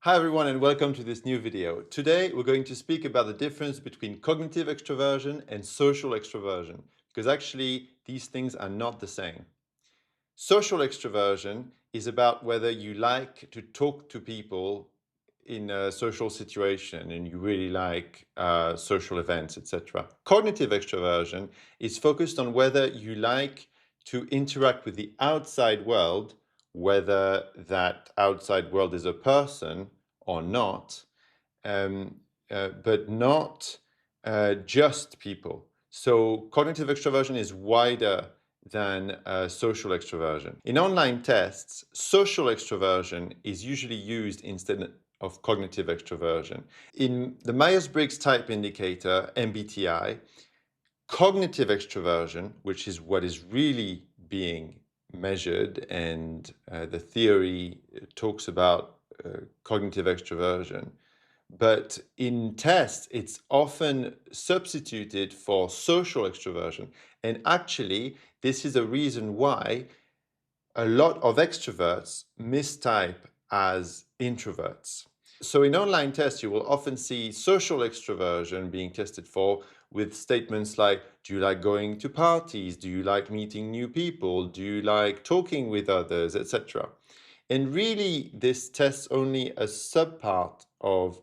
Hi everyone and welcome to this new video. Today we're going to speak about the difference between cognitive extroversion and social extroversion, because actually these things are not the same. Social extroversion is about whether you like to talk to people in a social situation and you really like social events, etc. Cognitive extroversion is focused on whether you like to interact with the outside world, whether that outside world is a person or not, um, but not just people. So cognitive extroversion is wider than social extroversion. In online tests, social extroversion is usually used instead of cognitive extroversion. In the Myers-Briggs type indicator, MBTI, cognitive extroversion, which is what is really being measured, and the theory talks about cognitive extroversion, but in tests, it's often substituted for social extroversion. And actually, this is a reason why a lot of extroverts mistype as introverts. So in online tests, you will often see social extroversion being tested for with statements like, do you like going to parties? Do you like meeting new people? Do you like talking with others, etc.? And really, this tests only a subpart of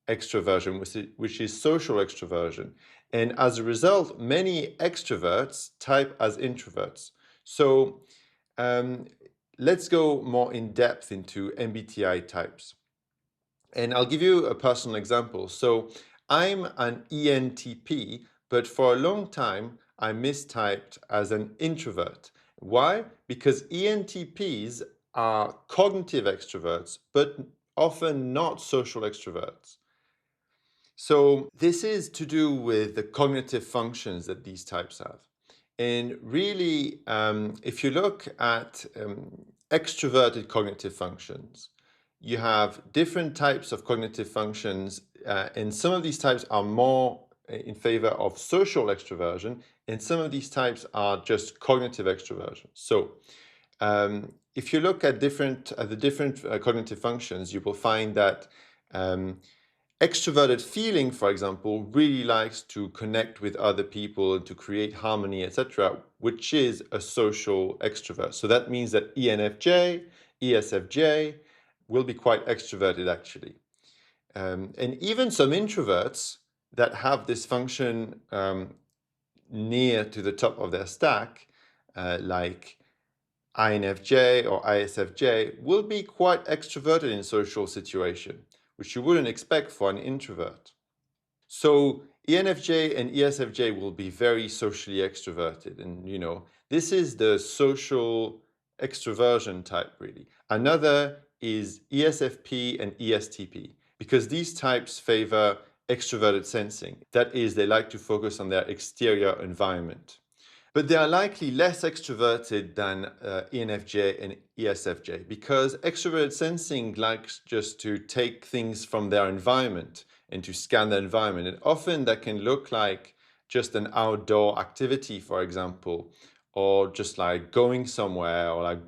extroversion, which is social extroversion. And as a result, many extroverts type as introverts. So um, let's go more in depth into MBTI types. And I'll give you a personal example. So I'm an ENTP, but for a long time, I mistyped as an introvert. Why? Because ENTPs are cognitive extroverts, but often not social extroverts. So this is to do with the cognitive functions that these types have. And really, if you look at extroverted cognitive functions, you have different types of cognitive functions, and some of these types are more in favor of social extroversion, and some of these types are just cognitive extroversion. So if you look at the different cognitive functions, you will find that extroverted-feeling, for example, really likes to connect with other people and to create harmony, etc., which is a social extrovert. So that means that ENFJ, ESFJ will be quite extroverted, actually. And even some introverts that have this function near to the top of their stack, like INFJ or ISFJ, will be quite extroverted in social situation, which you wouldn't expect for an introvert. So ENFJ and ESFJ will be very socially extroverted. And, this is the social extroversion type, really. Another is ESFP and ESTP, because these types favor extroverted-sensing. That is, they like to focus on their exterior environment. But they are likely less extroverted than ENFJ and ESFJ, because extroverted sensing likes just to take things from their environment and to scan the environment. And often that can look like just an outdoor activity, for example, or just like going somewhere, or like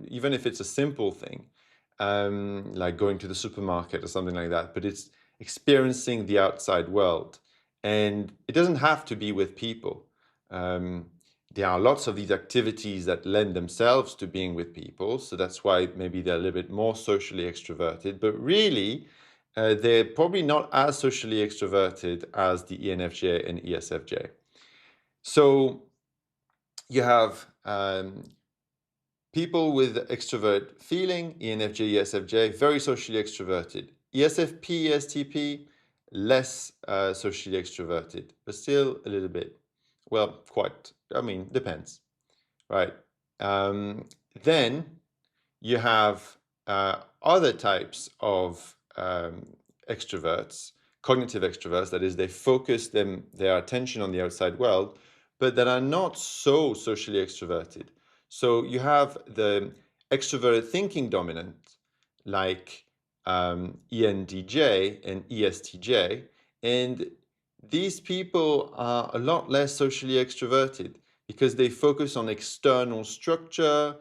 even if it's a simple thing, like going to the supermarket or something like that. But it's experiencing the outside world. And it doesn't have to be with people. There are lots of these activities that lend themselves to being with people, so that's why maybe they're a little bit more socially extroverted, but really they're probably not as socially extroverted as the ENFJ and ESFJ. So you have people with extrovert feeling, ENFJ, ESFJ, very socially extroverted. ESFP, ESTP, less socially extroverted, but still a little bit. Well, quite. I mean, depends, right? Then you have other types of extroverts, cognitive extroverts. That is, they focus their attention on the outside world, but that are not so socially extroverted. So you have the extroverted thinking dominant, like ENTJ and ESTJ, and these people are a lot less socially extroverted because they focus on external structure,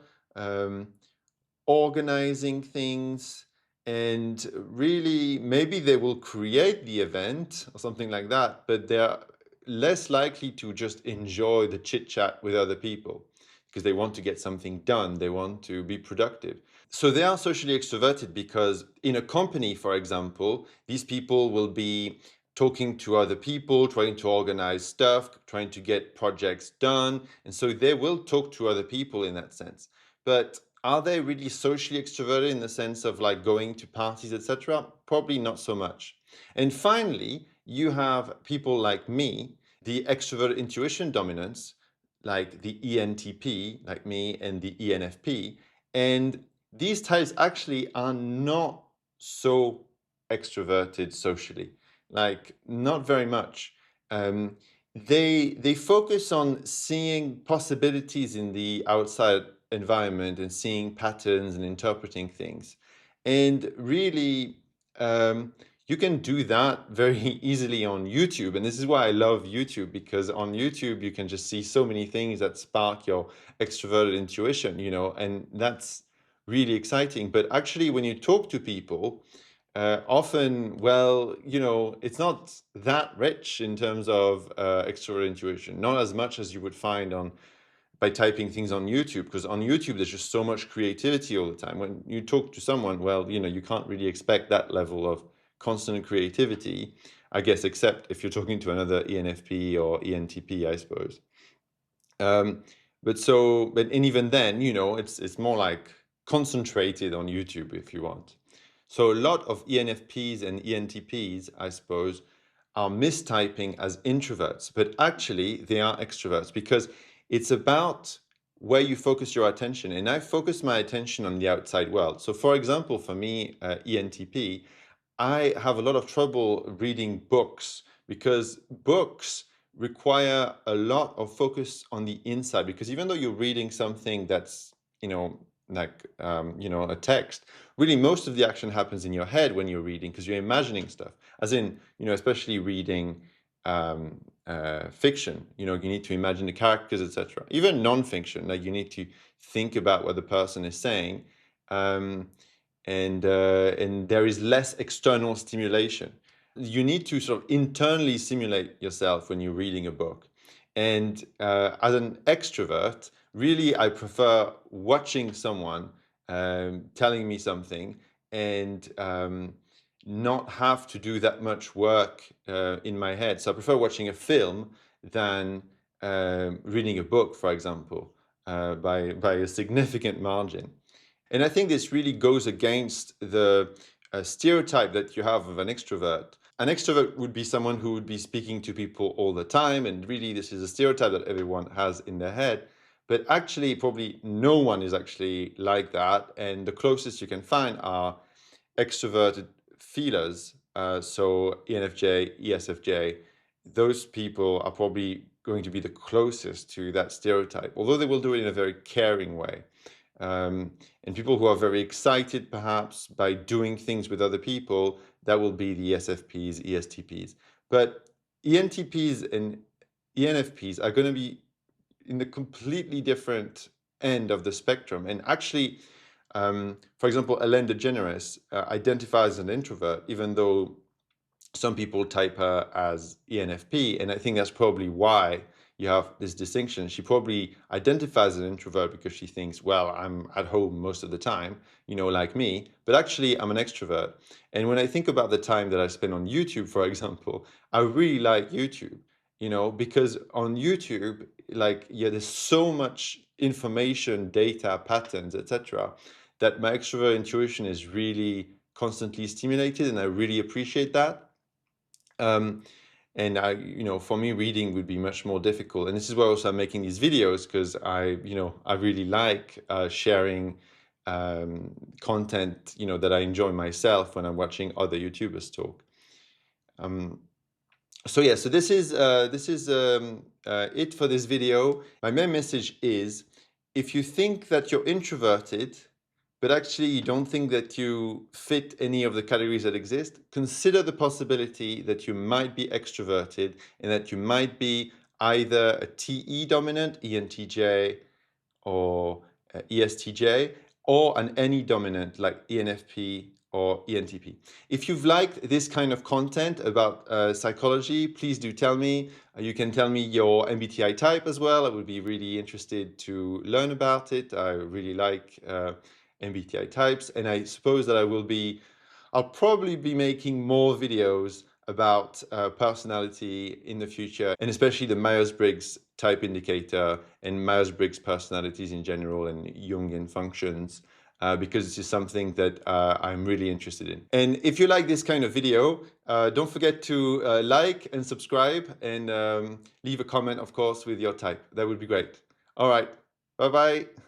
organizing things, and really maybe they will create the event or something like that, but they're less likely to just enjoy the chit chat with other people because they want to get something done, they want to be productive. So they are socially extroverted because in a company, for example, these people will be talking to other people, trying to organize stuff, trying to get projects done, and so they will talk to other people in that sense. But are they really socially extroverted in the sense of like going to parties, etc.? Probably not so much. And finally, you have people like me, the extrovert intuition dominance, like the ENTP, like me, and the ENFP. And these types actually are not so extroverted socially, like not very much. Um, they focus on seeing possibilities in the outside environment and seeing patterns and interpreting things. And really, you can do that very easily on YouTube. And this is why I love YouTube, because on YouTube, you can just see so many things that spark your extroverted intuition, and that's really exciting. But actually, when you talk to people, often, well, it's not that rich in terms of extrovert intuition, not as much as you would find on by typing things on YouTube, because on YouTube there's just so much creativity all the time. When you talk to someone, well, you can't really expect that level of constant creativity, I guess, except if you're talking to another ENFP or ENTP, I suppose. And even then, it's more like concentrated on YouTube if you want. So a lot of ENFPs and ENTPs, I suppose, are mistyping as introverts, but actually they are extroverts because it's about where you focus your attention. And I focus my attention on the outside world. So for example, for me, ENTP, I have a lot of trouble reading books because books require a lot of focus on the inside, because even though you're reading something that's, a text, really most of the action happens in your head when you're reading because you're imagining stuff. As in, especially reading fiction, you need to imagine the characters, etc. Even non-fiction, like you need to think about what the person is saying. And there is less external stimulation. You need to sort of internally simulate yourself when you're reading a book. And as an extrovert, really, I prefer watching someone telling me something and not have to do that much work in my head. So I prefer watching a film than reading a book, for example, by a significant margin. And I think this really goes against the stereotype that you have of an extrovert. An extrovert would be someone who would be speaking to people all the time, and really this is a stereotype that everyone has in their head. But actually, probably no one is actually like that, and the closest you can find are extroverted feelers. So ENFJ, ESFJ, those people are probably going to be the closest to that stereotype, although they will do it in a very caring way. And people who are very excited, perhaps, by doing things with other people, that will be the ESFPs, ESTPs. But ENTPs and ENFPs are going to be in the completely different end of the spectrum. And actually, for example, Ellen DeGeneres identifies as an introvert, even though some people type her as ENFP. And I think that's probably why you have this distinction. She probably identifies as an introvert because she thinks, well, I'm at home most of the time, like me, but actually I'm an extrovert. And when I think about the time that I spend on YouTube, for example, I really like YouTube, because on YouTube, there's so much information, data, patterns, etc., that my extrovert intuition is really constantly stimulated, and I really appreciate that. And for me, reading would be much more difficult. And this is why also I'm making these videos, because I really like sharing content, that I enjoy myself when I'm watching other YouTubers talk. So this is it for this video. My main message is, if you think that you're introverted, but actually you don't think that you fit any of the categories that exist, consider the possibility that you might be extroverted and that you might be either a TE dominant, ENTJ, or ESTJ, or an NE dominant like ENFP or ENTP. If you've liked this kind of content about psychology, please do tell me. You can tell me your MBTI type as well. I would be really interested to learn about it. I really like MBTI types, and I suppose that I'll probably be making more videos about personality in the future, and especially the Myers-Briggs type indicator and Myers-Briggs personalities in general and Jungian functions. Because this is something that I'm really interested in. And if you like this kind of video, don't forget to like and subscribe, and leave a comment, of course, with your type. That would be great. All right. Bye-bye.